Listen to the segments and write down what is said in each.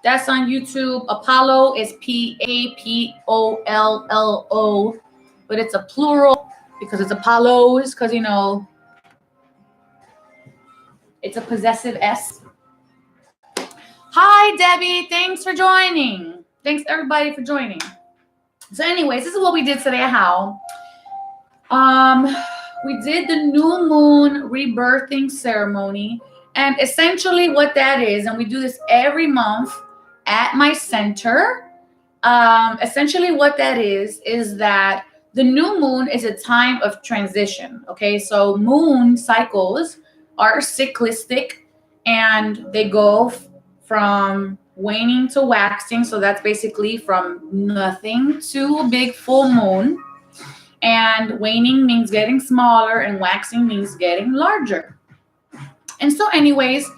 That's on YouTube. Apollo is Apollo, but it's a plural because it's Apollos, because, it's a possessive S. Hi, Debbie. Thanks for joining. Thanks, everybody, for joining. So anyways, this is what we did today. We did the new moon rebirthing ceremony. And essentially what that is, and we do this every month at my center. Essentially what that is that the new moon is a time of transition. Okay, so moon cycles are cyclistic and they go from waning to waxing. So that's basically from nothing to a big full moon. And waning means getting smaller and waxing means getting larger. And so anyways,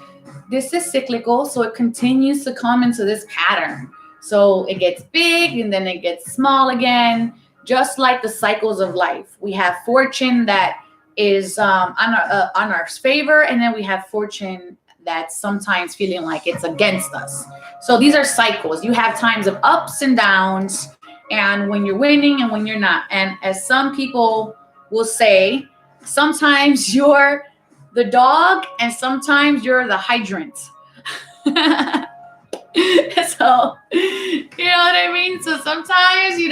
this is cyclical, so it continues to come into this pattern. So it gets big and then it gets small again, just like the cycles of life. We have fortune that is on our favor, and then we have fortune that's sometimes feeling like it's against us. So these are cycles. You have times of ups and downs, and when you're winning and when you're not. And as some people will say, sometimes you're the dog and sometimes you're the hydrant. So, you know what I mean? So sometimes, you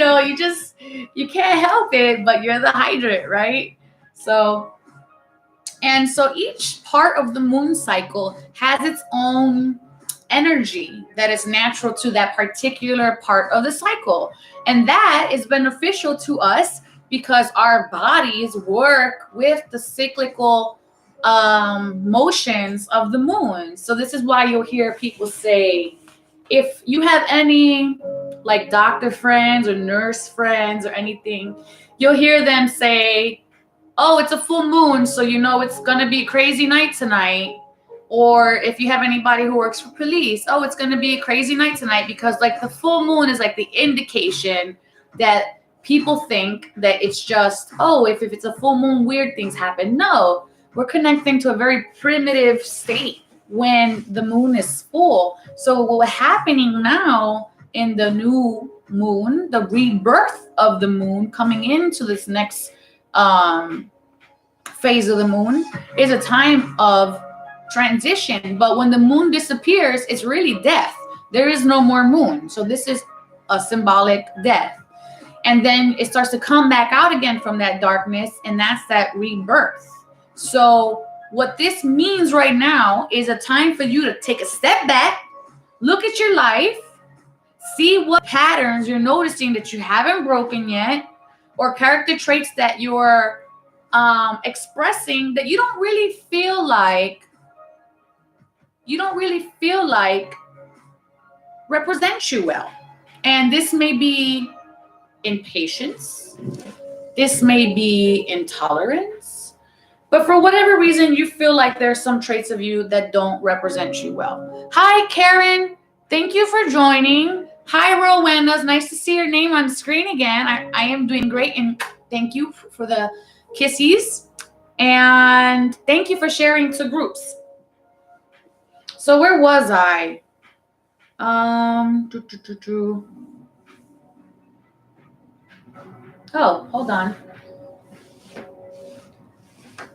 can't help it, but you're the hydrant, right? So each part of the moon cycle has its own energy that is natural to that particular part of the cycle. And that is beneficial to us because our bodies work with the cyclical motions of the moon. So this is why you'll hear people say, if you have any like doctor friends or nurse friends or anything, you'll hear them say, oh, it's a full moon, so it's going to be a crazy night tonight. Or if you have anybody who works for police, oh, it's going to be a crazy night tonight, because like the full moon is like the indication that people think that it's just, oh, if it's a full moon, weird things happen. No, we're connecting to a very primitive state when the moon is full. So what's happening now in the new moon, the rebirth of the moon coming into this next phase of the moon, is a time of transition. But when the moon disappears, it's really death. There is no more moon. So this is a symbolic death. And then it starts to come back out again from that darkness, and that's that rebirth. So what this means right now is a time for you to take a step back, look at your life, see what patterns you're noticing that you haven't broken yet, or character traits that you're expressing that you don't really feel like represent you well. And this may be impatience, this may be intolerance, but for whatever reason you feel like there's some traits of you that don't represent you well. Hi, Karen. Thank you for joining. Hi, Rowena. It's nice to see your name on the screen again. I am doing great, and thank you for the kissies. And thank you for sharing to groups. So where was I? Oh, hold on.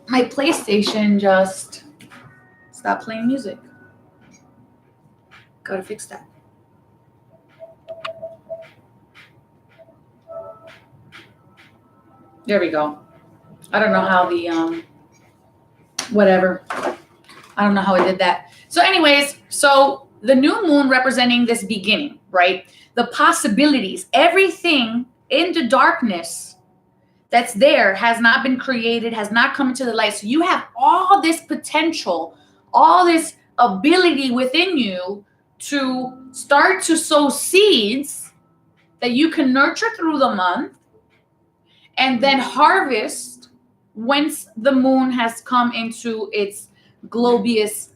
My PlayStation just stopped playing music. Gotta fix that. There we go. I don't know how the whatever. I don't know how I did that. So anyways, so the new moon representing this beginning, right? The possibilities, everything in the darkness that's there has not been created, has not come into the light. So you have all this potential, all this ability within you to start to sow seeds that you can nurture through the month and then harvest once the moon has come into its globious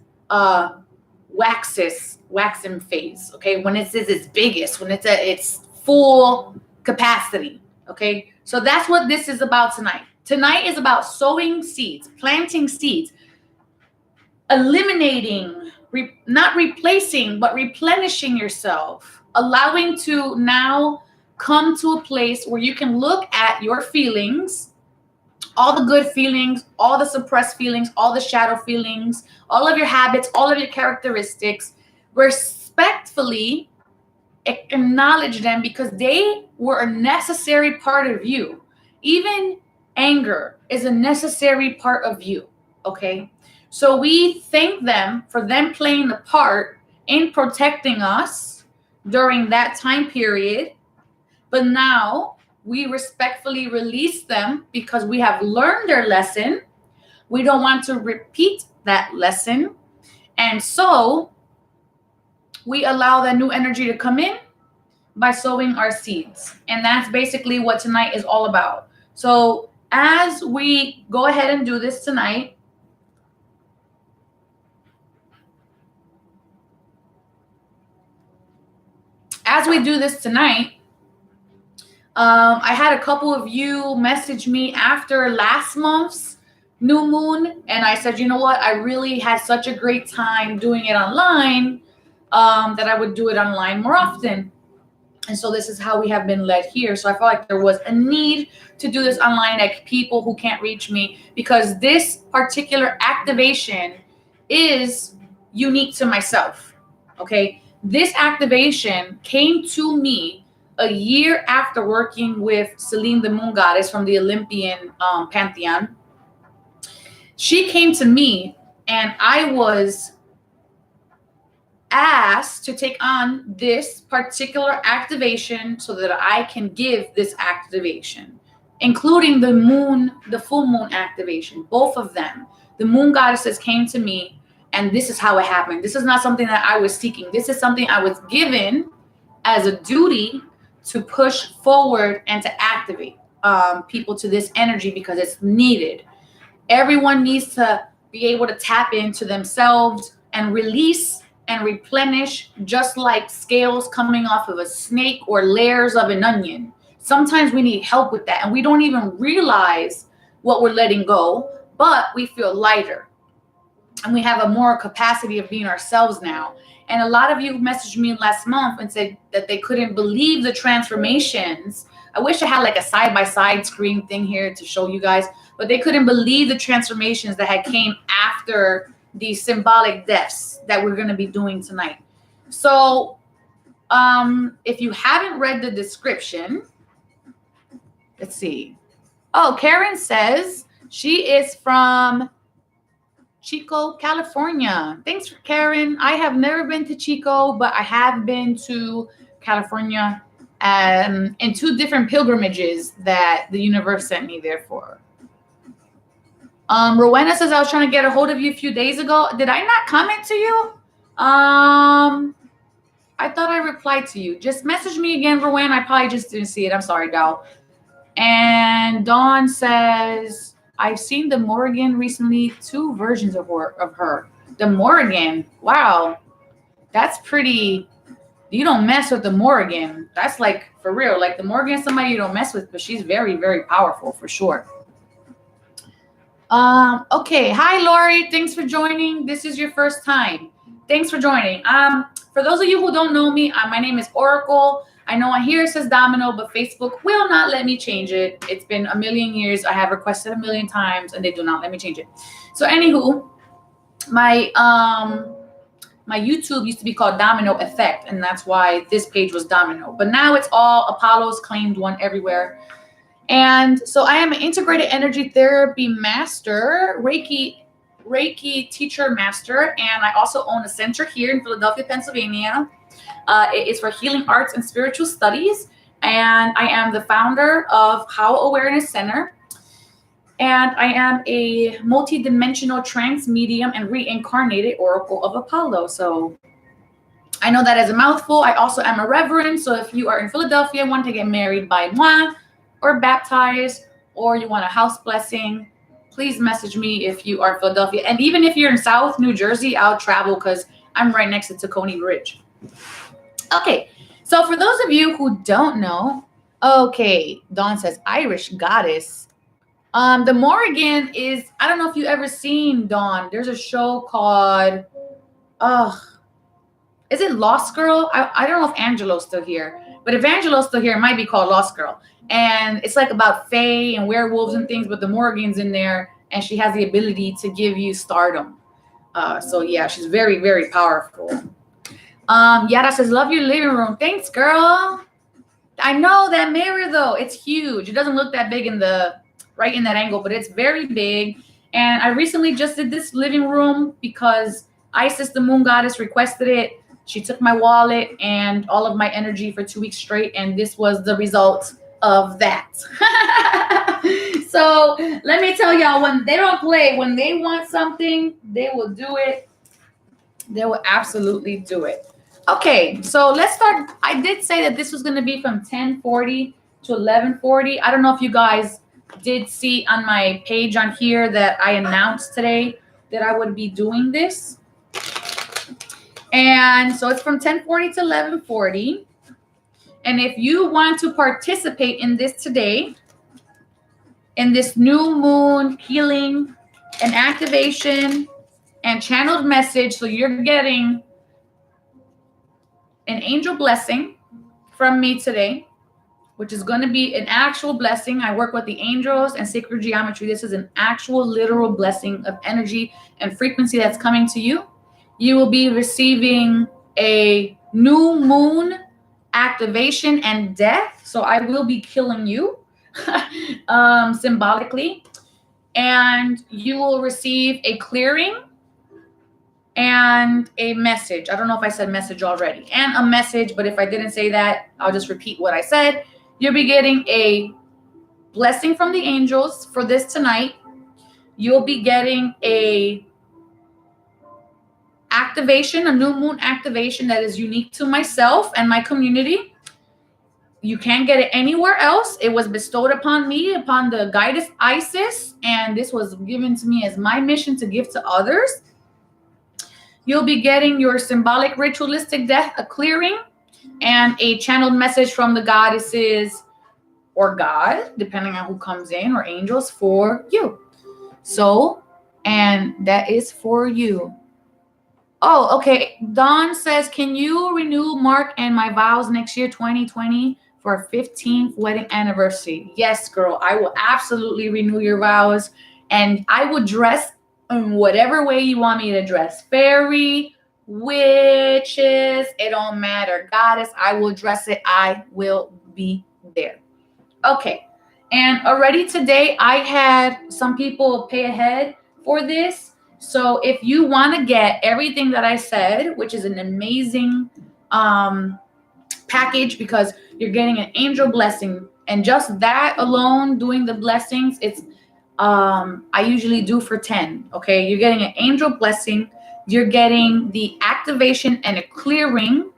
waxen phase, okay? When it's at its biggest, when it's at its full capacity, okay? So that's what this is about tonight. Tonight is about sowing seeds, planting seeds, eliminating not replacing, but replenishing yourself, allowing to now come to a place where you can look at your feelings, all the good feelings, all the suppressed feelings, all the shadow feelings, all of your habits, all of your characteristics, respectfully acknowledge them because they were a necessary part of you. Even anger is a necessary part of you, okay? So we thank them for them playing the part in protecting us during that time period. But now we respectfully release them because we have learned their lesson. We don't want to repeat that lesson. And so we allow that new energy to come in by sowing our seeds. And that's basically what tonight is all about. So as we go ahead and do this tonight, I had a couple of you message me after last month's new moon, and I said, you know what, I really had such a great time doing it online that I would do it online more often. And so this is how we have been led here. So I felt like there was a need to do this online, like people who can't reach me, because this particular activation is unique to myself. Okay. This activation came to me a year after working with Selene, the moon goddess from the Olympian pantheon. She came to me and I was asked to take on this particular activation so that I can give this activation, including the full moon activation, both of them. The moon goddesses came to me and this is how it happened. This is not something that I was seeking. This is something I was given as a duty to push forward and to activate people to this energy because it's needed. Everyone needs to be able to tap into themselves and release and replenish, just like scales coming off of a snake or layers of an onion. Sometimes we need help with that and we don't even realize what we're letting go, but we feel lighter and we have a more capacity of being ourselves now. And a lot of you messaged me last month and said that they couldn't believe the transformations. I wish I had like a side-by-side screen thing here to show you guys, but they couldn't believe the transformations that had came after these symbolic deaths that we're going to be doing tonight. So if you haven't read the description, let's see. Oh, Karen says she is from Chico, California. Thanks, Karen. I have never been to Chico, but I have been to California in 2 different pilgrimages that the universe sent me there for. Rowena says, I was trying to get a hold of you a few days ago. Did I not comment to you? I thought I replied to you. Just message me again, Rowena. I probably just didn't see it. I'm sorry, gal. And Dawn says, I've seen the Morrigan recently. 2 versions of her. The Morrigan. Wow. That's pretty. You don't mess with the Morrigan. That's like, for real. Like the Morrigan is somebody you don't mess with, but she's very, very powerful for sure. Okay. Hi, Lori. Thanks for joining. This is your first time. Thanks for joining. For those of you who don't know me, my name is Oracle. I know on here it says Domino, but Facebook will not let me change it. It's been a million years. I have requested a million times and they do not let me change it. So anywho, my YouTube used to be called Domino Effect, and that's why this page was Domino. But now it's all Apollo's claimed one everywhere. And so I am an integrated energy therapy master, Reiki teacher master, and I also own a center here in Philadelphia, Pennsylvania. It is for healing arts and spiritual studies, and I am the founder of How Awareness Center, and I am a multidimensional trance medium and reincarnated oracle of Apollo. So I know that as a mouthful. I also am a reverend, so if you are in Philadelphia and want to get married by moi or baptized, or you want a house blessing, please message me if you are in Philadelphia. And even if you're in South New Jersey, I'll travel because I'm right next to Tacony Bridge. Okay, so for those of you who don't know, okay, Dawn says Irish goddess. The Morrigan is, I don't know if you've ever seen, Dawn, there's a show called Ugh. Is it Lost Girl? I don't know if Angelo's still here. But if Angelo's still here, it might be called Lost Girl. And it's like about fae and werewolves and things, but the Morgan's in there, and she has the ability to give you stardom. So yeah, she's very, very powerful. Yara says, love your living room. Thanks, girl. I know that mirror though, it's huge. It doesn't look that big in the right in that angle, but it's very big. And I recently just did this living room because Isis, the moon goddess, requested it. She took my wallet and all of my energy for 2 weeks straight, and this was the result of that. So let me tell y'all, when they don't play, when they want something, they will do it. They will absolutely do it. Okay, so let's start. I did say that this was going to be from 10:40 to 11:40. I don't know if you guys did see on my page on here that I announced today that I would be doing this. And so it's from 10:40 to 11:40. And if you want to participate in this today, in this new moon healing and activation and channeled message, so you're getting an angel blessing from me today, which is going to be an actual blessing. I work with the angels and sacred geometry. This is an actual literal blessing of energy and frequency that's coming to you. You will be receiving a new moon activation and death. So I will be killing you symbolically. And you will receive a clearing and a message. I don't know if I said message already. And a message, but if I didn't say that, I'll just repeat what I said. You'll be getting a blessing from the angels for this tonight. You'll be getting a activation, a new moon activation that is unique to myself and my community. You can't get it anywhere else. It was bestowed upon me, upon the goddess Isis, and this was given to me as my mission to give to others. You'll be getting your symbolic ritualistic death, a clearing, and a channeled message from the goddesses or God, depending on who comes in, or angels for you. So, and that is for you. Oh, okay. Dawn says, can you renew Mark and my vows next year, 2020, for our 15th wedding anniversary? Yes, girl. I will absolutely renew your vows. And I will dress in whatever way you want me to dress. Fairy, witches, it don't matter. Goddess, I will dress it. I will be there. Okay. And already today, I had some people pay ahead for this. So if you want to get everything that I said, which is an amazing package, because you're getting an angel blessing, and just that alone, doing the blessings, it's I usually do for 10. Okay, you're getting an angel blessing, you're getting the activation and a clearing.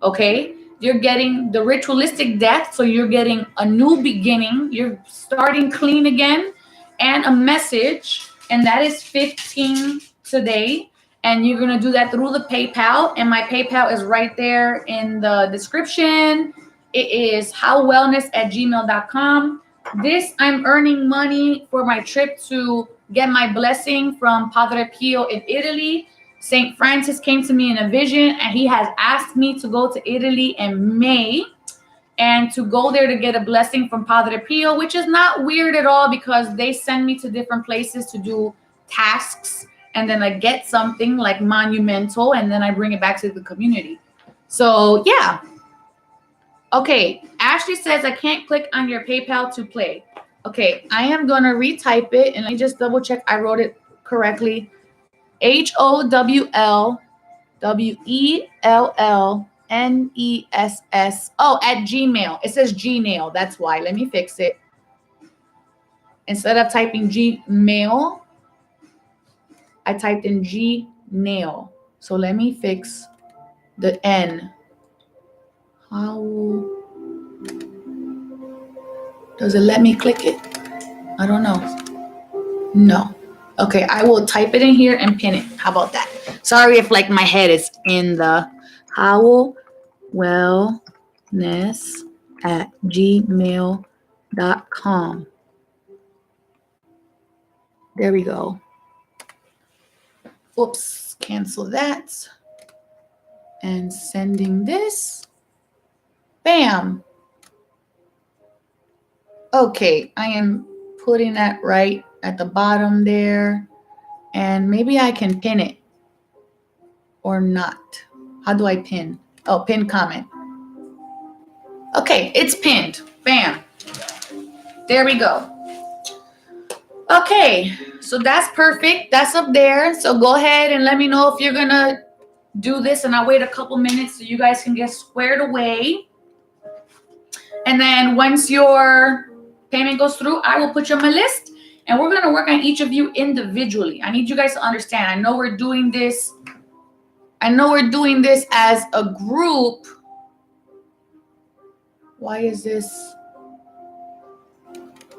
Okay, you're getting the ritualistic death, so you're getting a new beginning, you're starting clean again, and a message, and that is 15 today. And you're going to do that through the PayPal, and my PayPal is right there in the description. It is howwellness@gmail.com. This, I'm earning money for my trip to get my blessing from Padre Pio in Italy. St. Francis came to me in a vision, and he has asked me to go to Italy in May and to go there to get a blessing from Padre Pio, which is not weird at all, because they send me to different places to do tasks, and then I get something like monumental, and then I bring it back to the community. So yeah. Okay, Ashley says I can't click on your PayPal to play. Okay, I am gonna retype it, and let me just double check I wrote it correctly. HOWLWELLNESS. Oh, at Gmail. It says Gmail. That's why. Let me fix it. Instead of typing Gmail, I typed in Gmail. So let me fix the N. How does it let me click it? I don't know. No. Okay, I will type it in here and pin it. How about that? Sorry if like my head is in the howwellness@gmail.com. There we go. Oops, cancel that. And sending this. Bam. Okay, I am putting that right at the bottom there. And maybe I can pin it or not. How do I pin? Oh, pin comment. Okay, it's pinned. Bam. There we go. Okay, so that's perfect. That's up there. So go ahead and let me know if you're going to do this, and I'll wait a couple minutes so you guys can get squared away. And then once your payment goes through, I will put you on my list, and we're going to work on each of you individually. I need you guys to understand. I know we're doing this as a group. Why is this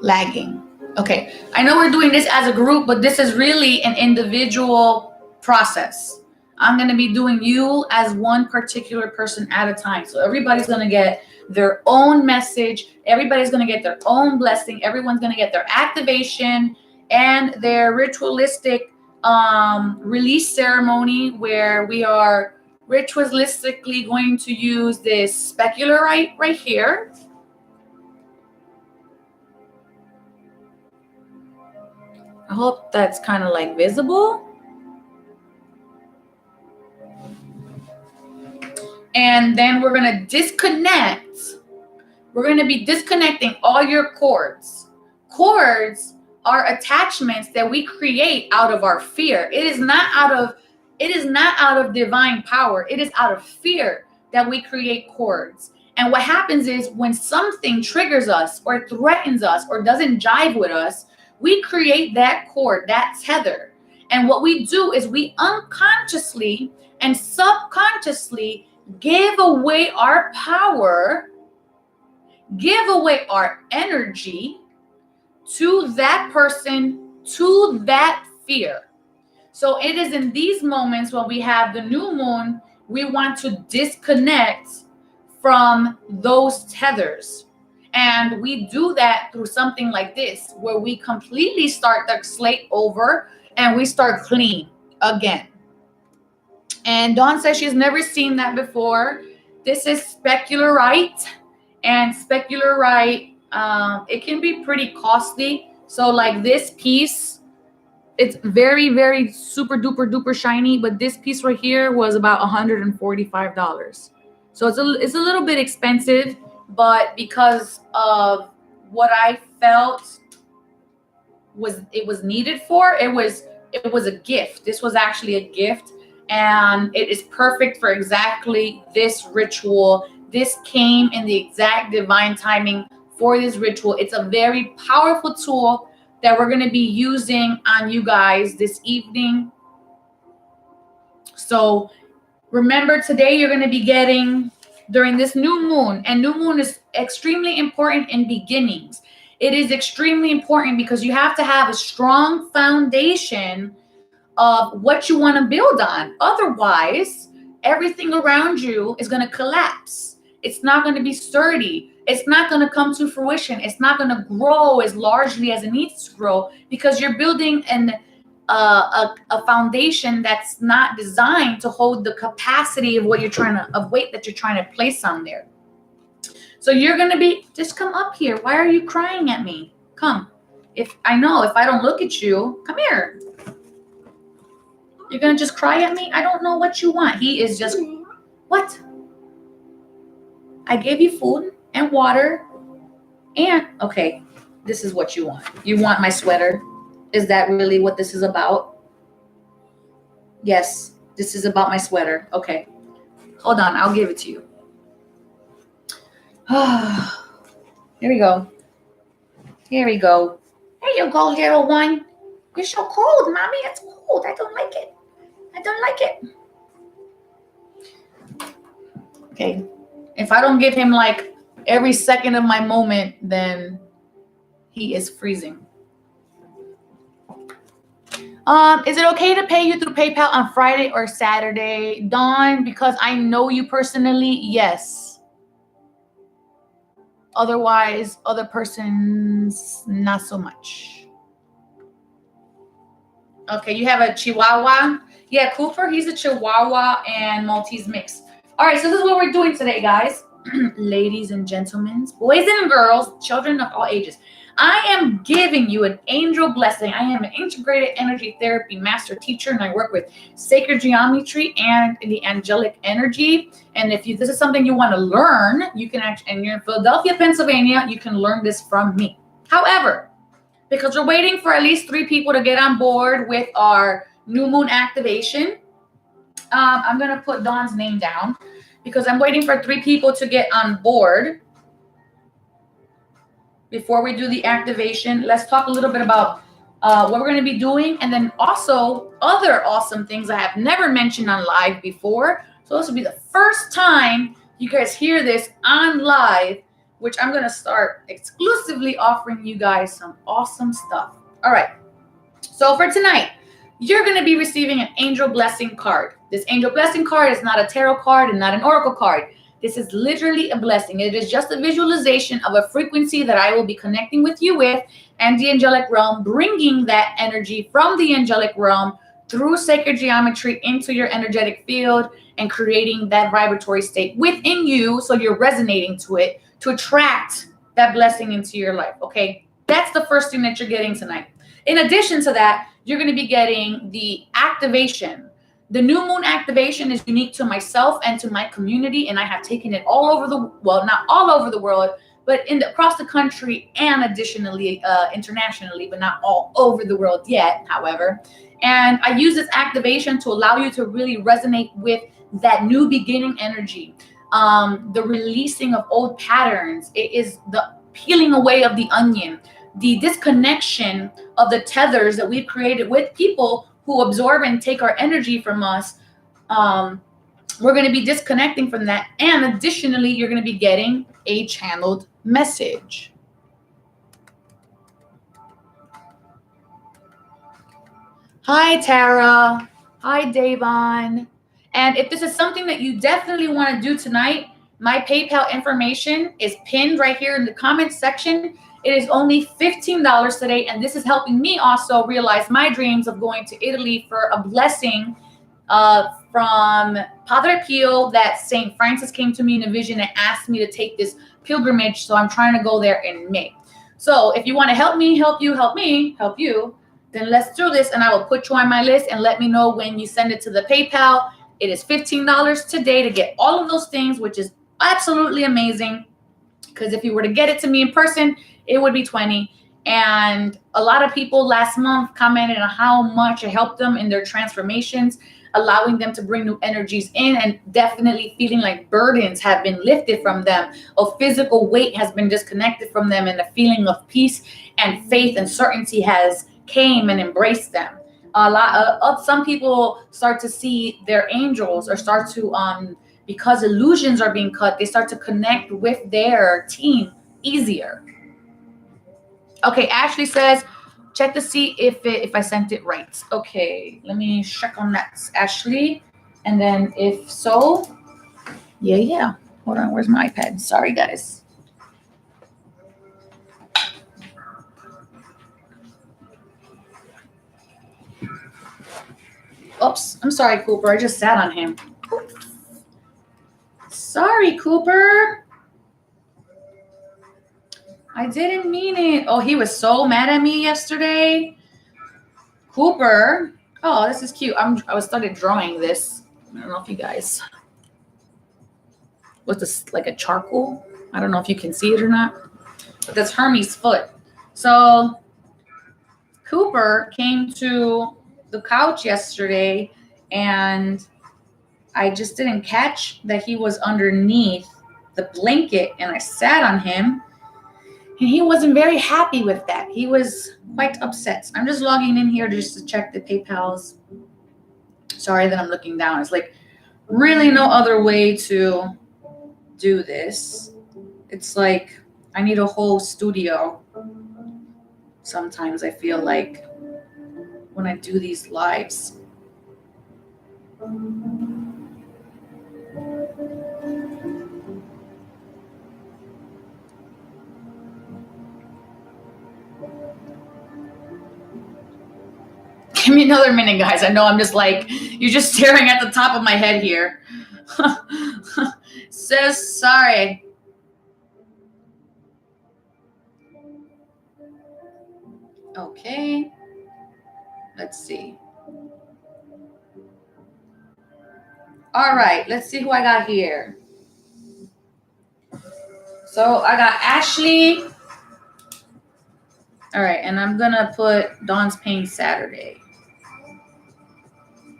lagging? Okay, I know we're doing this as a group, but this is really an individual process. I'm going to be doing you as one particular person at a time. So everybody's going to get their own message. Everybody's going to get their own blessing. Everyone's going to get their activation and their ritualistic release ceremony, where we are ritualistically going to use this specularite right here. I hope that's kind of like visible. And then we're going to disconnect. We're going to be disconnecting all your cords. Cords are attachments that we create out of our fear. It is not out of divine power. It is out of fear that we create cords. And what happens is when something triggers us or threatens us or doesn't jive with us, we create that cord, that tether. And what we do is we unconsciously and subconsciously give away our power, give away our energy to that person, to that fear. So it is in these moments when we have the new moon, we want to disconnect from those tethers. And we do that through something like this, where we completely start the slate over and we start clean again. And Dawn says she's never seen that before. This is specularite. And specularite, it can be pretty costly. So like this piece, it's very, very super duper duper shiny. But this piece right here was about $145. So it's a little bit expensive. But because of what I felt was needed for, it was a gift. This was actually a gift, and it is perfect for exactly this ritual. This came in the exact divine timing for this ritual. It's a very powerful tool that we're going to be using on you guys this evening. So remember, today you're going to be getting during this new moon, and new moon is extremely important in beginnings. It is extremely important because you have to have a strong foundation of what you want to build on. Otherwise, everything around you is going to collapse. It's not going to be sturdy. It's not going to come to fruition. It's not going to grow as largely as it needs to grow because you're building a foundation that's not designed to hold the capacity of weight that you're trying to place on there. So you're going to be, just come up here. Why are you crying at me? Come. If I don't look at you, come here. You're going to just cry at me? I don't know what you want. He is just, what? I gave you food and water and, okay, this is what you want. You want my sweater. Is that really what this is about? Yes, this is about my sweater. Okay. Hold on, I'll give it to you. Here we go. Here we go. There you go, little one. You're so cold, Mommy. It's cold. I don't like it. I don't like it. Okay. If I don't give him like every second of my moment, then he is freezing. Is it okay to pay you through PayPal on Friday or Saturday? Dawn, because I know you personally, yes. Otherwise, other persons, not so much. Okay, you have a Chihuahua. Yeah, Cooper, he's a Chihuahua and Maltese mix. All right, so this is what we're doing today, guys. Ladies and gentlemen, boys and girls, children of all ages. I am giving you an angel blessing. I am an integrated energy therapy master teacher, and I work with sacred geometry and the angelic energy. And if this is something you want to learn, you can actually, and you're in Philadelphia, Pennsylvania, you can learn this from me. However, because we're waiting for at least 3 people to get on board with our new moon activation, I'm going to put Dawn's name down because I'm waiting for 3 people to get on board before we do the activation. Let's talk a little bit about what we're going to be doing, and then also other awesome things I have never mentioned on live before. So this will be the first time you guys hear this on live, which I'm going to start exclusively offering you guys some awesome stuff. All right. So for tonight, you're going to be receiving an angel blessing card. This angel blessing card is not a tarot card and not an oracle card. This is literally a blessing. It is just a visualization of a frequency that I will be connecting with you with and the angelic realm, bringing that energy from the angelic realm through sacred geometry into your energetic field and creating that vibratory state within you so you're resonating to it to attract that blessing into your life, okay? That's the first thing that you're getting tonight. In addition to that, you're going to be getting the activation. The new moon activation is unique to myself and to my community, and I have taken it all over the, well, not all over the world, but across the country and additionally internationally, but not all over the world yet, however. And I use this activation to allow you to really resonate with that new beginning energy, the releasing of old patterns. It is the peeling away of the onion, the disconnection of the tethers that we've created with people who absorb and take our energy from us. We're going to be disconnecting from that. And additionally, you're going to be getting a channeled message. Hi, Tara. Hi, Davon. And if this is something that you definitely want to do tonight, my PayPal information is pinned right here in the comments section. It is only $15 today, and this is helping me also realize my dreams of going to Italy for a blessing from Padre Pio, that St. Francis came to me in a vision and asked me to take this pilgrimage, so I'm trying to go there in May. So if you want to help me, help you, help me, help you, then let's do this, and I will put you on my list and let me know when you send it to the PayPal. It is $15 today to get all of those things, which is absolutely amazing, because if you were to get it to me in person, it would be $20. And a lot of people last month commented on how much it helped them in their transformations, allowing them to bring new energies in, and definitely feeling like burdens have been lifted from them, or physical weight has been disconnected from them, and a feeling of peace and faith and certainty has came and embraced them. A lot of some people start to see their angels, or start to because illusions are being cut, they start to connect with their team easier. Okay, Ashley says, check to see if I sent it right. Okay, let me check on that, Ashley. And then if so, yeah. Hold on, where's my iPad? Sorry, guys. Oops, I'm sorry, Cooper. I just sat on him. Oops. Sorry, Cooper. I didn't mean it. Oh, he was so mad at me yesterday. Cooper. Oh, this is cute. I was started drawing this. I don't know if you guys. What's this, like a charcoal? I don't know if you can see it or not. But that's Hermes' foot. So Cooper came to the couch yesterday, and I just didn't catch that he was underneath the blanket, and I sat on him. And he wasn't very happy with that. He was quite upset. I'm just logging in here just to check the PayPals. Sorry that I'm looking down. It's like really no other way to do this. It's like I need a whole studio. Sometimes I feel like when I do these lives. me another minute, guys. I know I'm just like, you're just staring at the top of my head here. So sorry. Okay. Let's see. All right. Let's see who I got here. So I got Ashley. All right. And I'm going to put Dawn's Pain Saturday.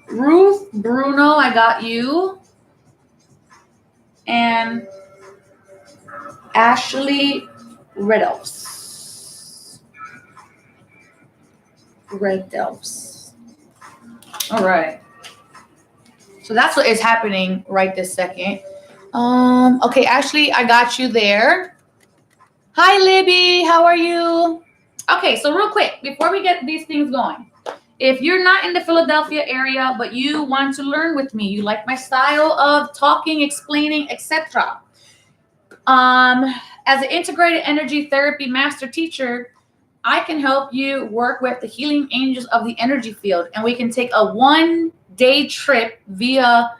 Ruth Bruno, I got you. And Ashley Redels. All right. So that's what is happening right this second. Okay, Ashley, I got you there. Hi, Libby. How are you? Okay, so real quick, before we get these things going, if you're not in the Philadelphia area, but you want to learn with me, you like my style of talking, explaining, etc. As an integrated energy therapy master teacher, I can help you work with the healing angels of the energy field, and we can take a 1-day trip via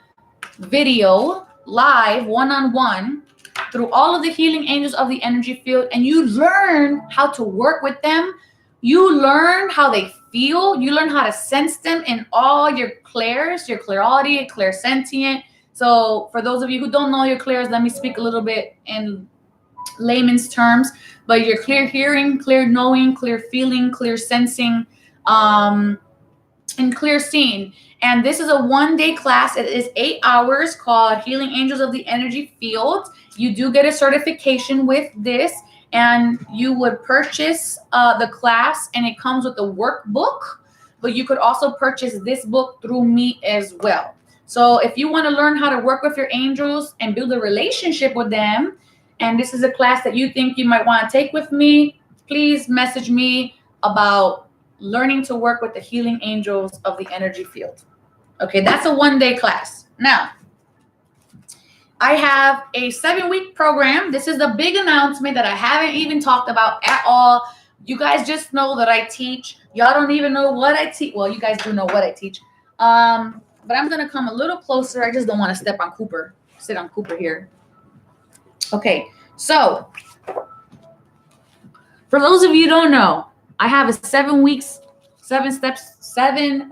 video, live, one-on-one, through all of the healing angels of the energy field, and you learn how to work with them. You learn how they feel. You learn how to sense them in all your clairs, your clairaudient, clairsentient. So for those of you who don't know your clairs, let me speak a little bit in layman's terms. But your clear hearing, clear knowing, clear feeling, clear sensing, and clear seeing. And this is a 1-day class. It is 8 hours, called Healing Angels of the Energy Field. You do get a certification with this, and you would purchase the class, and it comes with a workbook, but you could also purchase this book through me as well. So if you want to learn how to work with your angels and build a relationship with them, and this is a class that you think you might want to take with me, please message me about learning to work with the healing angels of the energy field. Okay, that's a 1-day class. Now, I have a 7-week program. This is the big announcement that I haven't even talked about at all. You guys just know that I teach. Y'all don't even know what I teach. Well, you guys do know what I teach. But I'm going to come a little closer. I just don't want to step on Cooper. Sit on Cooper here. Okay, so for those of you who don't know, I have a 7 weeks, 7 steps, 7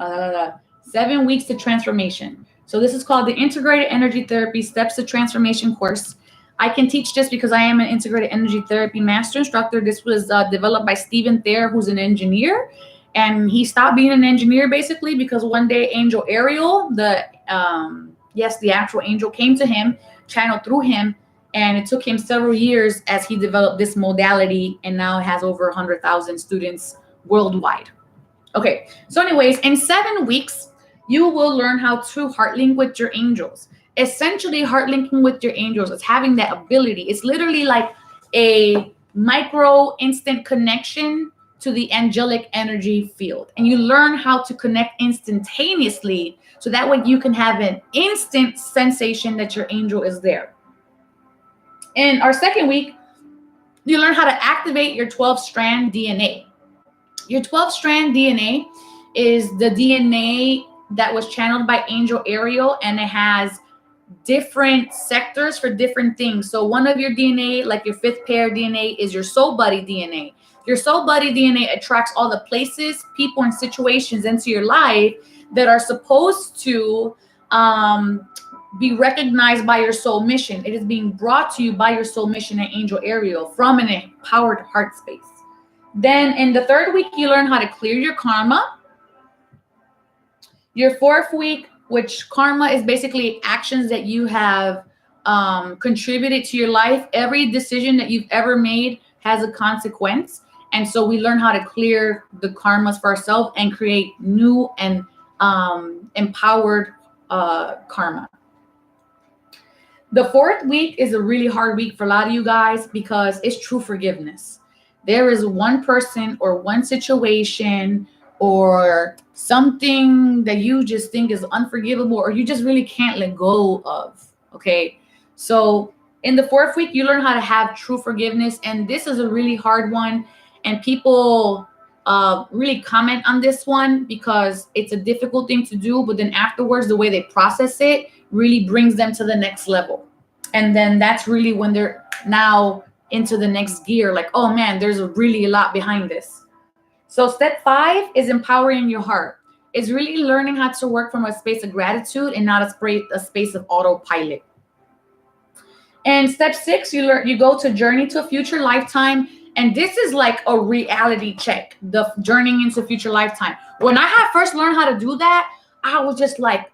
weeks to transformation. So this is called the Integrated Energy Therapy Steps to Transformation course. I can teach this because I am an Integrated Energy Therapy Master Instructor. This was developed by Stephen Thayer, who's an engineer. And he stopped being an engineer basically because one day Angel Ariel, the actual angel, came to him, channeled through him. And it took him several years as he developed this modality, and now it has over 100,000 students worldwide. Okay, so anyways, in 7 weeks, you will learn how to heart link with your angels. Essentially, heart linking with your angels is having that ability. It's literally like a micro instant connection to the angelic energy field. And you learn how to connect instantaneously, so that way you can have an instant sensation that your angel is there. In our 2nd week, you learn how to activate your 12-strand DNA. Your 12-strand DNA is the DNA that was channeled by Angel Ariel, and it has different sectors for different things. So one of your DNA, like your 5th pair DNA, is your soul buddy DNA. Your soul buddy DNA attracts all the places, people, and situations into your life that are supposed to be recognized by your soul mission. It is being brought to you by your soul mission and Angel Ariel from an empowered heart space. Then in the 3rd week, you learn how to clear your karma. Your 4th week, which karma is basically actions that you have contributed to your life. Every decision that you've ever made has a consequence. And so we learn how to clear the karmas for ourselves and create new and empowered karma. The 4th week is a really hard week for a lot of you guys because it's true forgiveness. There is one person or one situation or something that you just think is unforgivable or you just really can't let go of. Okay. So in the 4th week, you learn how to have true forgiveness. And this is a really hard one. And people really comment on this one because it's a difficult thing to do, but then afterwards, the way they process it really brings them to the next level. And then that's really when they're now into the next gear, like, oh man, there's really a lot behind this. So step 5 is empowering your heart. It's really learning how to work from a space of gratitude and not a space of autopilot. And step 6, you go to journey to a future lifetime. And this is like a reality check, the journeying into future lifetime. When I had first learned how to do that, I was just like,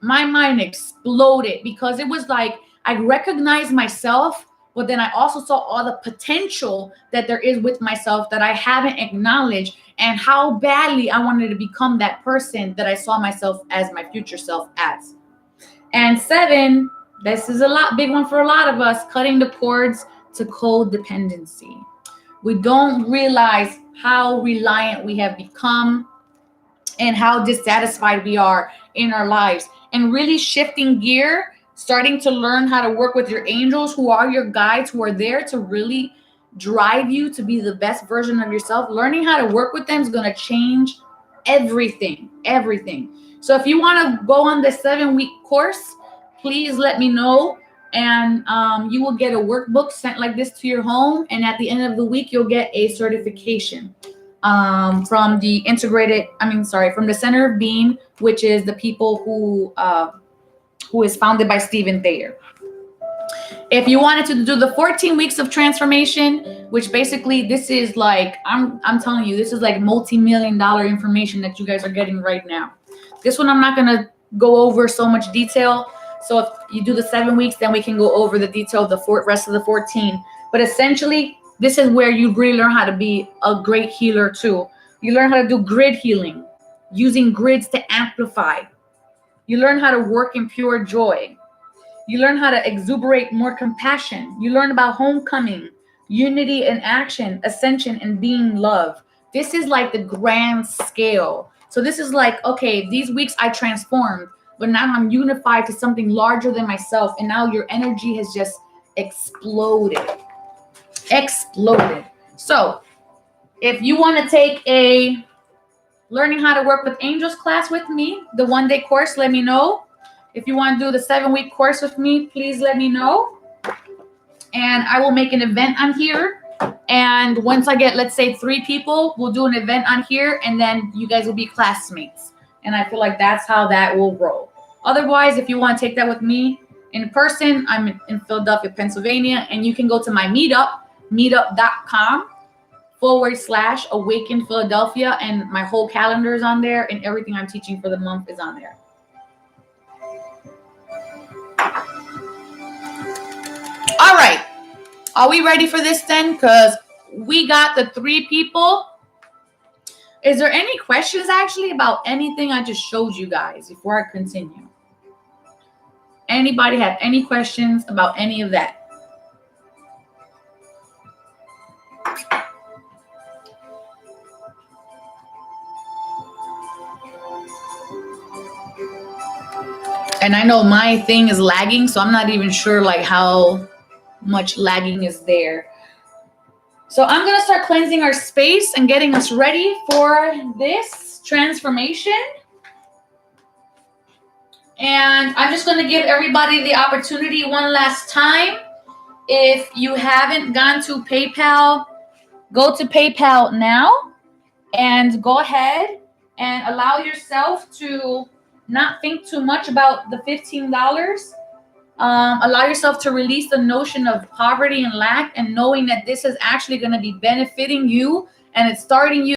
my mind exploded because it was like I recognized myself, but then I also saw all the potential that there is with myself that I haven't acknowledged, and how badly I wanted to become that person that I saw myself as my future self as. And 7, this is big one for a lot of us, cutting the cords to codependency. We don't realize how reliant we have become and how dissatisfied we are in our lives, and really shifting gear, starting to learn how to work with your angels, who are your guides, who are there to really drive you to be the best version of yourself. Learning how to work with them is going to change everything. So if you want to go on the 7-week course, please let me know. And you will get a workbook sent like this to your home. And at the end of the week, you'll get a certification from the from the Center of Being, which is the people who is founded by Stephen Thayer. If you wanted to do the 14 weeks of transformation, which basically this is like, I'm telling you, this is like multi-million-dollar information that you guys are getting right now. This one I'm not going to go over so much detail. So if you do the 7 weeks, then we can go over the detail of the rest of the 14. But essentially, this is where you really learn how to be a great healer too. You learn how to do grid healing, using grids to amplify. You learn how to work in pure joy. You learn how to exuberate more compassion. You learn about homecoming, unity and action, ascension, and being love. This is like the grand scale. So this is like, okay, these weeks I transformed, but now I'm unified to something larger than myself. And now your energy has just exploded. So if you want to take a learning how to work with angels class with me, the 1-day course, let me know. If you want to do the 7-week course with me, please let me know. And I will make an event on here. And once I get, let's say 3 people, we'll do an event on here, and then you guys will be classmates. And I feel like that's how that will roll. Otherwise, if you want to take that with me in person, I'm in Philadelphia, Pennsylvania, and you can go to my meetup, meetup.com/Awaken Philadelphia, and my whole calendar is on there, and everything I'm teaching for the month is on there. All right. Are we ready for this then? Because we got the 3 people. Is there any questions actually about anything I just showed you guys before I continue? Anybody have any questions about any of that? And I know my thing is lagging, so I'm not even sure like how much lagging is there. So I'm going to start cleansing our space and getting us ready for this transformation. And I'm just going to give everybody the opportunity one last time. If you haven't gone to PayPal, go to PayPal now and go ahead and allow yourself to not think too much about the $15. Allow yourself to release the notion of poverty and lack, and knowing that this is actually going to be benefiting you and it's starting you